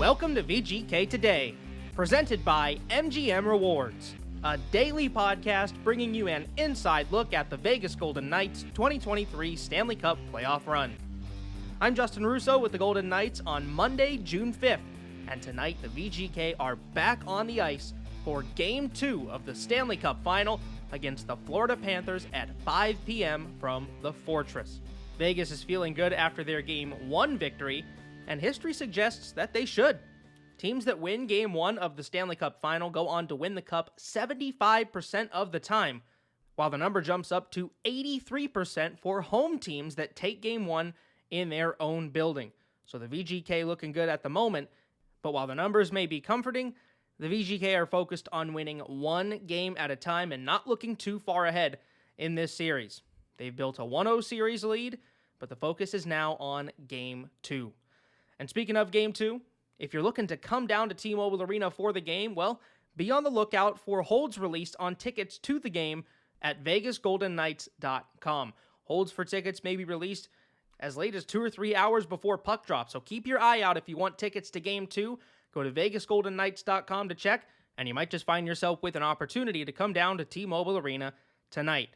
Welcome to VGK Today, presented by MGM Rewards, a daily podcast bringing you an inside look at the Vegas Golden Knights 2023 Stanley Cup playoff run. I'm Justin Russo with the Golden Knights on Monday, June 5th, and tonight the VGK are back on the ice for Game 2 of the Stanley Cup Final against the Florida Panthers at 5 p.m. from the Fortress. Vegas is feeling good after their Game 1 victory, and history suggests that they should. Teams that win Game 1 of the Stanley Cup Final go on to win the Cup 75% of the time, while the number jumps up to 83% for home teams that take Game 1 in their own building. So the VGK looking good at the moment, but while the numbers may be comforting, the VGK are focused on winning one game at a time and not looking too far ahead in this series. They've built a 1-0 series lead, but the focus is now on Game 2. And speaking of Game 2, if you're looking to come down to T-Mobile Arena for the game, well, be on the lookout for holds released on tickets to the game at vegasgoldenknights.com. Holds for tickets may be released as late as 2 or 3 hours before puck drop, so keep your eye out if you want tickets to Game 2. Go to vegasgoldenknights.com to check, and you might just find yourself with an opportunity to come down to T-Mobile Arena tonight.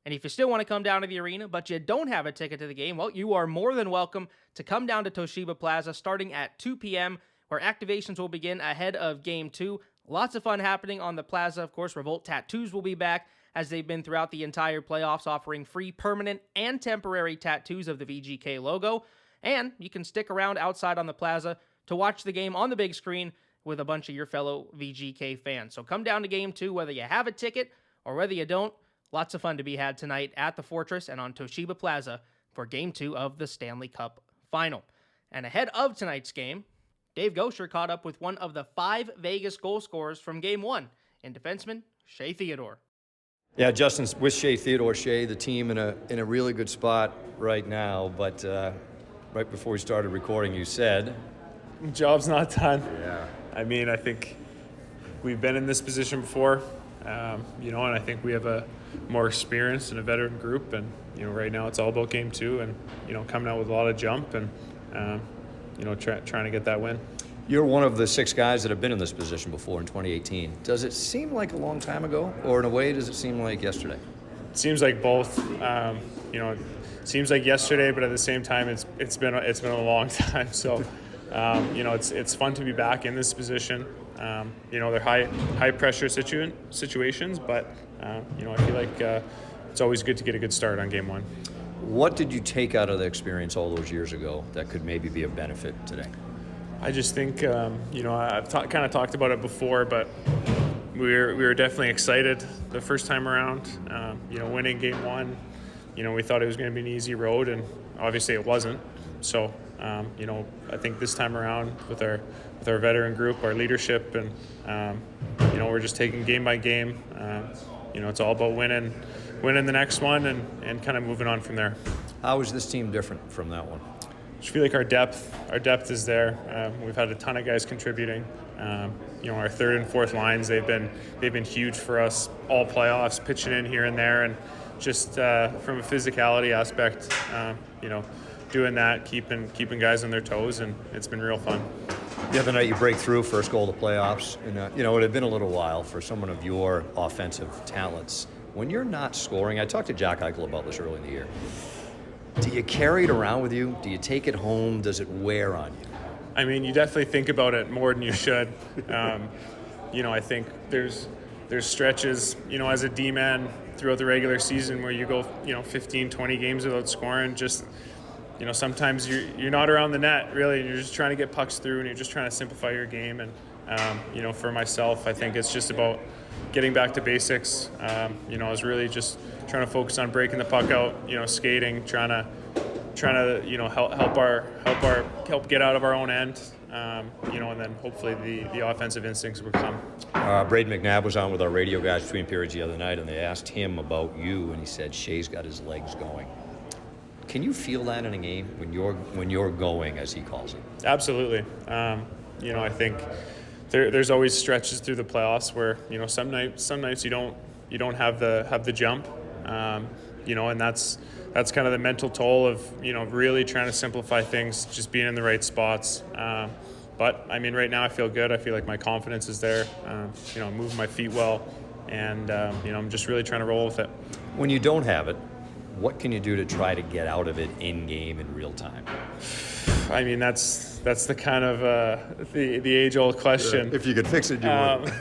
And if you still want to come down to the arena, but you don't have a ticket to the game, well, you are more than welcome to come down to Toshiba Plaza starting at 2 p.m., where activations will begin ahead of Game 2. Lots of fun happening on the plaza. Of course, Revolt tattoos will be back, as they've been throughout the entire playoffs, offering free permanent and temporary tattoos of the VGK logo. And you can stick around outside on the plaza to watch the game on the big screen with a bunch of your fellow VGK fans. So come down to Game 2, whether you have a ticket or whether you don't. Lots of fun to be had tonight at the Fortress and on Toshiba Plaza for Game 2 of the Stanley Cup Final. And ahead of tonight's game, Dave Goucher caught up with one of the 5 Vegas goal scorers from Game 1 in defenseman Shea Theodore. Yeah, Justin, with Shea Theodore, Shea, the team in a really good spot right now, but right before we started recording, you said... Job's not done. Yeah. I mean, I think we've been in this position before, and I think we have a more experienced and a veteran group, and, right now it's all about Game 2 and, coming out with a lot of jump and, trying to get that win. You're one of the 6 guys that have been in this position before in 2018. Does it seem like a long time ago, or in a way, does it seem like yesterday? It seems like both. It seems like yesterday, but at the same time, it's been a long time. So, it's fun to be back in this position. They're high pressure situations, but I feel like it's always good to get a good start on Game 1. What did you take out of the experience all those years ago that could maybe be a benefit today? I just think, I've kind of talked about it before, but we were definitely excited the first time around. Winning Game 1, we thought it was going to be an easy road, and obviously it wasn't. So, I think this time around with our veteran group, our leadership, and we're just taking game by game. It's all about winning the next one and kind of moving on from there. How is this team different from that one? I just feel like our depth is there. We've had a ton of guys contributing. Our third and fourth lines, they've been huge for us all playoffs, pitching in here and there, and just from a physicality aspect, doing that, keeping guys on their toes, and it's been real fun. The other night you break through, first goal of the playoffs, and it had been a little while for someone of your offensive talents. When you're not scoring, I talked to Jack Eichel about this early in the year. Do you carry it around with you? Do you take it home? Does it wear on you? I mean, you definitely think about it more than you should. I think there's stretches, as a D-man throughout the regular season where you go, 15, 20 games without scoring. Just, sometimes you're not around the net, really. You're just trying to get pucks through, and you're just trying to simplify your game. And, for myself, I think it's just about getting back to basics. I was really just trying to focus on breaking the puck out, skating, trying to help get out of our own end, and then hopefully the offensive instincts will come. Braden McNabb was on with our radio guys between periods the other night, and they asked him about you, and he said Shea's got his legs going. Can you feel that in a game when you're going, as he calls it? Absolutely. I think there's always stretches through the playoffs where some nights you don't have the jump, and that's kind of the mental toll of really trying to simplify things, just being in the right spots. But I mean, right now I feel good. I feel like my confidence is there. I'm moving my feet well, and I'm just really trying to roll with it. When you don't have it, what can you do to try to get out of it in game in real time? I mean, that's the kind of the age-old question. If you could fix it, you would.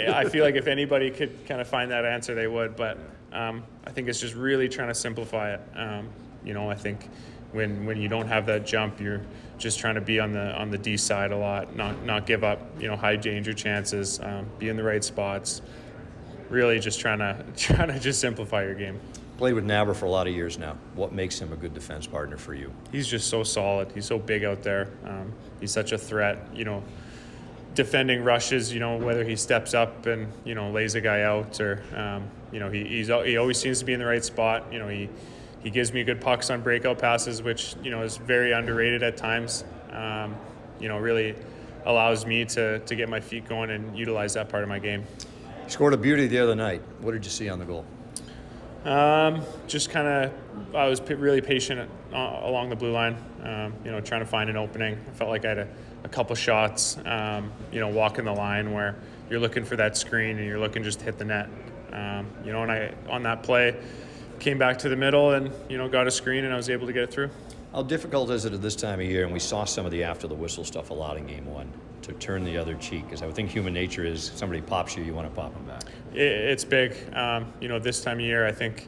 I feel like if anybody could kind of find that answer, they would. But I think it's just really trying to simplify it. I think when you don't have that jump, you're just trying to be on the D side a lot, not give up high danger chances, be in the right spots. Really, just trying to just simplify your game. Played with Naber for a lot of years now. What makes him a good defense partner for you? He's just so solid. He's so big out there. He's such a threat. Defending rushes. Whether he steps up and lays a guy out, or he always seems to be in the right spot. He gives me good pucks on breakout passes, which is very underrated at times. Really allows me to get my feet going and utilize that part of my game. You scored a beauty the other night. What did you see on the goal? Just kind of, I was really patient along the blue line, trying to find an opening. I felt like I had a couple shots, walking the line where you're looking for that screen and you're looking just to hit the net. And I, on that play, came back to the middle and, got a screen and I was able to get it through. How difficult is it at this time of year, and we saw some of the after the whistle stuff a lot in Game 1, to turn the other cheek? Because I would think human nature is somebody pops you want to pop them back. It's big. This time of year, I think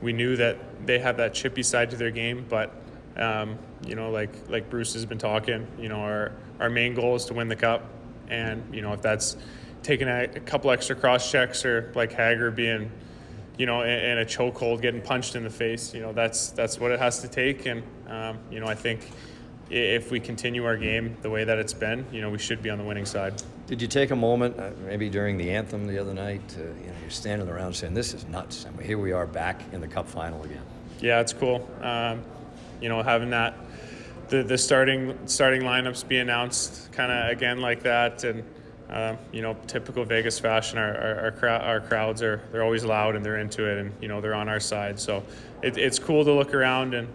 we knew that they have that chippy side to their game, but, like Bruce has been talking, our main goal is to win the cup. And, if that's taking a couple extra cross checks, or like Hager being, in a chokehold, getting punched in the face, that's what it has to take. And, I think if we continue our game the way that it's been, we should be on the winning side. Did you take a moment, maybe during the anthem the other night, you're standing around saying, this is nuts. I mean, here we are back in the Cup final again. Yeah, it's cool. Having that, the starting lineups be announced kind of again like that. And, typical Vegas fashion, our crowds they're always loud and they're into it, and, they're on our side. So it's cool to look around and,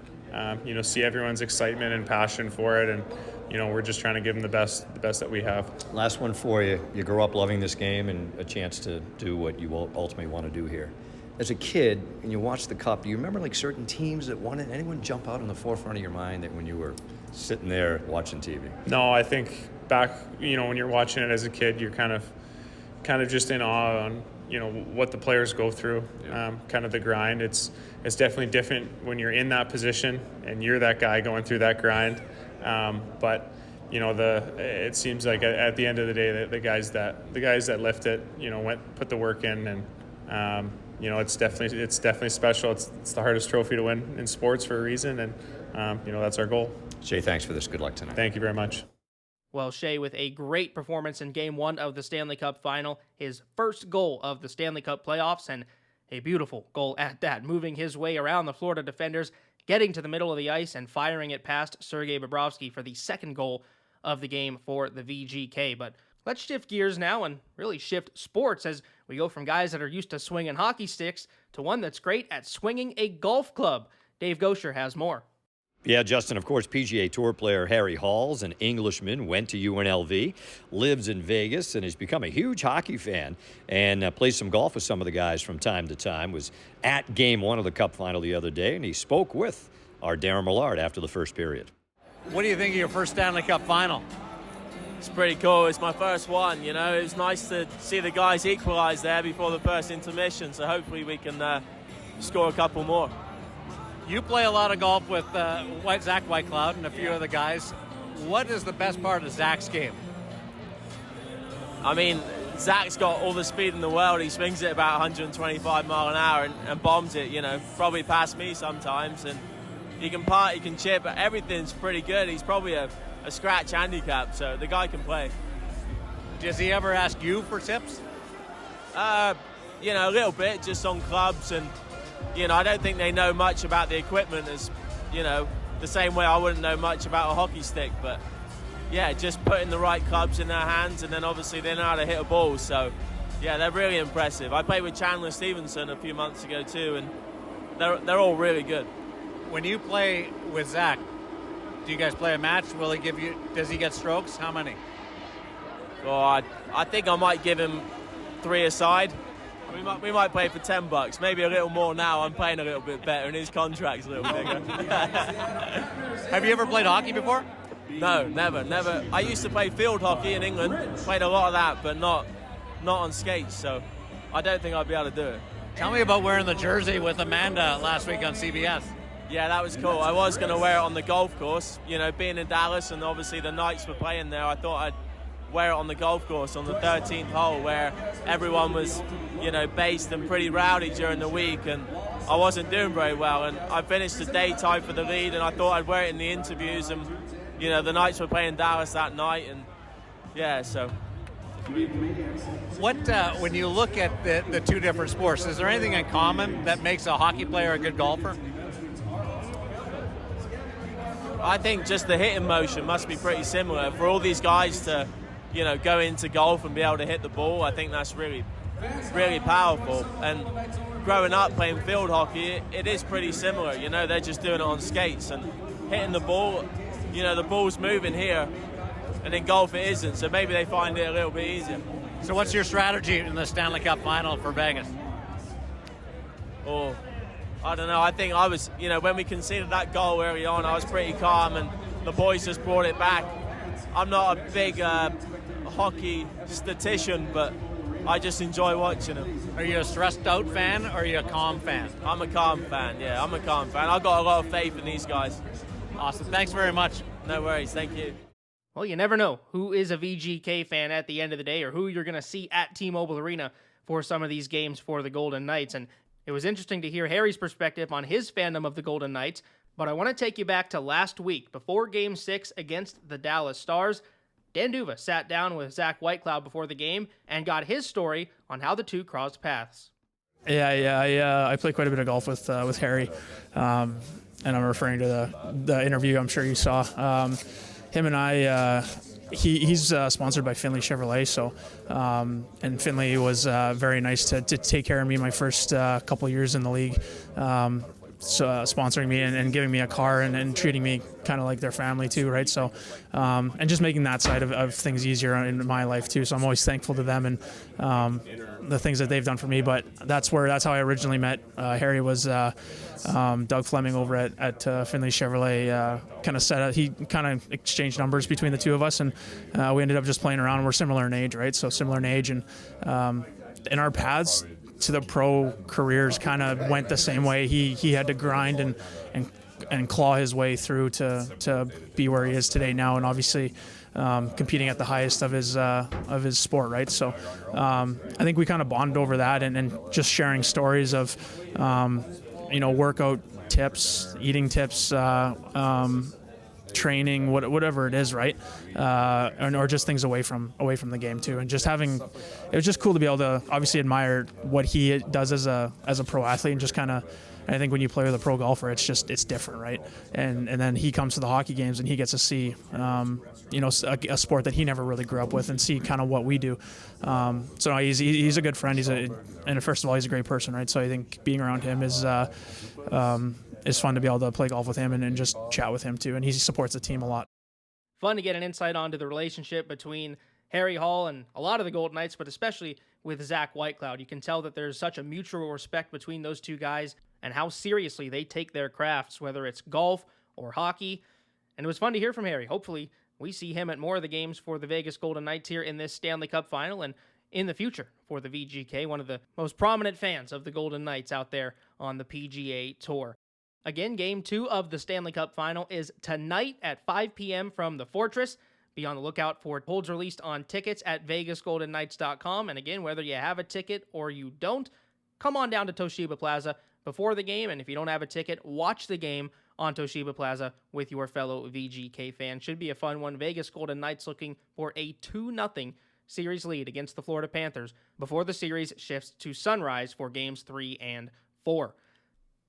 see everyone's excitement and passion for it. And, we're just trying to give them the best that we have. Last one for you. You grew up loving this game and a chance to do what you ultimately want to do here. As a kid, and you watched the Cup, do you remember like certain teams that won it? Anyone jump out in the forefront of your mind that when you were sitting there watching TV? No, I think back, when you're watching it as a kid, you're kind of just in awe on, what the players go through, kind of the grind. It's definitely different when you're in that position and you're that guy going through that grind. But it seems like at the end of the day, the guys that lift it, put the work in, and it's definitely special. It's the hardest trophy to win in sports for a reason, and that's our goal. Shea, thanks for this. Good luck tonight. Thank you very much. Well, Shea with a great performance in Game 1 of the Stanley Cup Final, his first goal of the Stanley Cup playoffs, and a beautiful goal at that, moving his way around the Florida defenders, getting to the middle of the ice and firing it past Sergei Bobrovsky for the second goal of the game for the VGK. But let's shift gears now and really shift sports as we go from guys that are used to swinging hockey sticks to one that's great at swinging a golf club. Dave Goucher has more. Yeah, Justin, of course, PGA Tour player Harry Hall's an Englishman, went to UNLV, lives in Vegas, and has become a huge hockey fan, and plays some golf with some of the guys from time to time. Was at Game 1 of the Cup Final the other day, and he spoke with our Daren Millard after the first period. What do you think of your first Stanley Cup Final? It's pretty cool. It's my first one, It was nice to see the guys equalise there before the first intermission, so hopefully we can score a couple more. You play a lot of golf with Zach Whitecloud and a few other guys. What is the best part of Zach's game? I mean, Zach's got all the speed in the world. He swings it about 125 mile an hour and bombs it, probably past me sometimes. And he can putt, he can chip, but everything's pretty good. He's probably a scratch handicap, so the guy can play. Does he ever ask you for tips? A little bit, just on clubs, and I don't think they know much about the equipment as, the same way I wouldn't know much about a hockey stick. But, yeah, just putting the right clubs in their hands, and then obviously they know how to hit a ball. So, yeah, they're really impressive. I played with Chandler Stevenson a few months ago too, and they're all really good. When you play with Zach, do you guys play a match? Does he get strokes? How many? Well, I think I might give him 3 aside. We might play for $10, maybe a little more now. I'm playing a little bit better and his contract's a little bigger. Have you ever played hockey before? No, never. I used to play field hockey in England, played a lot of that, but not on skates, so I don't think I'd be able to do it. Tell me about wearing the jersey with Amanda last week on CBS. Yeah, that was cool. I was going to wear it on the golf course. You know, being in Dallas and obviously the Knights were playing there, I thought I'd wear it on the golf course on the 13th hole where everyone was, you know, based and pretty rowdy during the week, and I wasn't doing very well, and I finished the day tied for the lead, and I thought I'd wear it in the interviews, and you know, the Knights were playing Dallas that night, and yeah, so. What, when you look at the two different sports, is there anything in common that makes a hockey player a good golfer? I think just the hitting motion must be pretty similar. For all these guys to, you know, go into golf and be able to hit the ball, I think that's really, really powerful. And growing up playing field hockey, it is pretty similar. You know, they're just doing it on skates and hitting the ball. You know, the ball's moving here, and in golf it isn't. So maybe they find it a little bit easier. So what's your strategy in the Stanley Cup Final for Vegas? Oh, I don't know. I think I was, you know, when we conceded that goal early on, I was pretty calm, and the boys just brought it back. I'm not a big hockey statistician, but I just enjoy watching them. Are you a stressed out fan or are you a calm fan? I'm a calm fan, yeah. I'm a calm fan. I've got a lot of faith in these guys. Awesome. Thanks very much. No worries. Thank you. Well, you never know who is a VGK fan at the end of the day or who you're going to see at T-Mobile Arena for some of these games for the Golden Knights. And it was interesting to hear Harry's perspective on his fandom of the Golden Knights, but I want to take you back to last week before Game 6 against the Dallas Stars. Dan Duva sat down with Zach Whitecloud before the game and got his story on how the two crossed paths. I play quite a bit of golf with Harry, and I'm referring to the interview I'm sure you saw. Him and I, he's sponsored by Finley Chevrolet, so and Finley was very nice to take care of me my first couple years in the league. Sponsoring me and giving me a car and treating me kind of like their family too, right? So, and just making that side of things easier in my life too. So I'm always thankful to them and the things that they've done for me. But that's how I originally met Harry. Was Doug Fleming over at Finley Chevrolet. He kind of exchanged numbers between the two of us, and we ended up just playing around. We're similar in age, right? So similar in age, and in our paths to the pro careers kind of went the same way. He had to grind and claw his way through to be where he is today now, and obviously competing at the highest of his sport, right? So I think we kind of bonded over that and just sharing stories of workout tips, eating tips, training, whatever it is, right? Or just things away from the game too, and just it was just cool to be able to obviously admire what he does as a pro athlete, and just kind of, I think when you play with a pro golfer, it's different, right? And then he comes to the hockey games and he gets to see a sport that he never really grew up with and see kind of what we do. So he's a good friend. And first of all, he's a great person, right? So I think being around him is fun to be able to play golf with him and just chat with him too. And he supports the team a lot. Fun to get an insight onto the relationship between Harry Hall and a lot of the Golden Knights, but especially with Zach Whitecloud. You can tell that there's such a mutual respect between those two guys and how seriously they take their crafts, whether it's golf or hockey. And it was fun to hear from Harry. Hopefully we see him at more of the games for the Vegas Golden Knights here in this Stanley Cup Final and in the future for the VGK, one of the most prominent fans of the Golden Knights out there on the PGA Tour. Again, Game 2 of the Stanley Cup Final is tonight at 5 p.m. from the Fortress. Be on the lookout for holds released on tickets at vegasgoldenknights.com. And again, whether you have a ticket or you don't, come on down to Toshiba Plaza before the game. And if you don't have a ticket, watch the game on Toshiba Plaza with your fellow VGK fans. Should be a fun one. Vegas Golden Knights looking for a 2-0 series lead against the Florida Panthers before the series shifts to Sunrise for Games 3 and 4.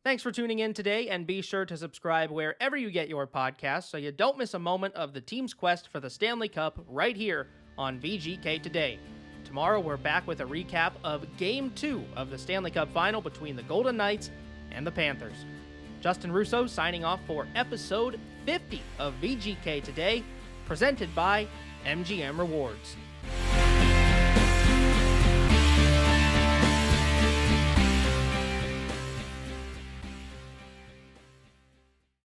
Thanks for tuning in today, and be sure to subscribe wherever you get your podcasts so you don't miss a moment of the team's quest for the Stanley Cup right here on VGK Today. Tomorrow, we're back with a recap of Game 2 of the Stanley Cup Final between the Golden Knights and the Panthers. Justin Russo signing off for episode 50 of VGK Today, presented by MGM Rewards.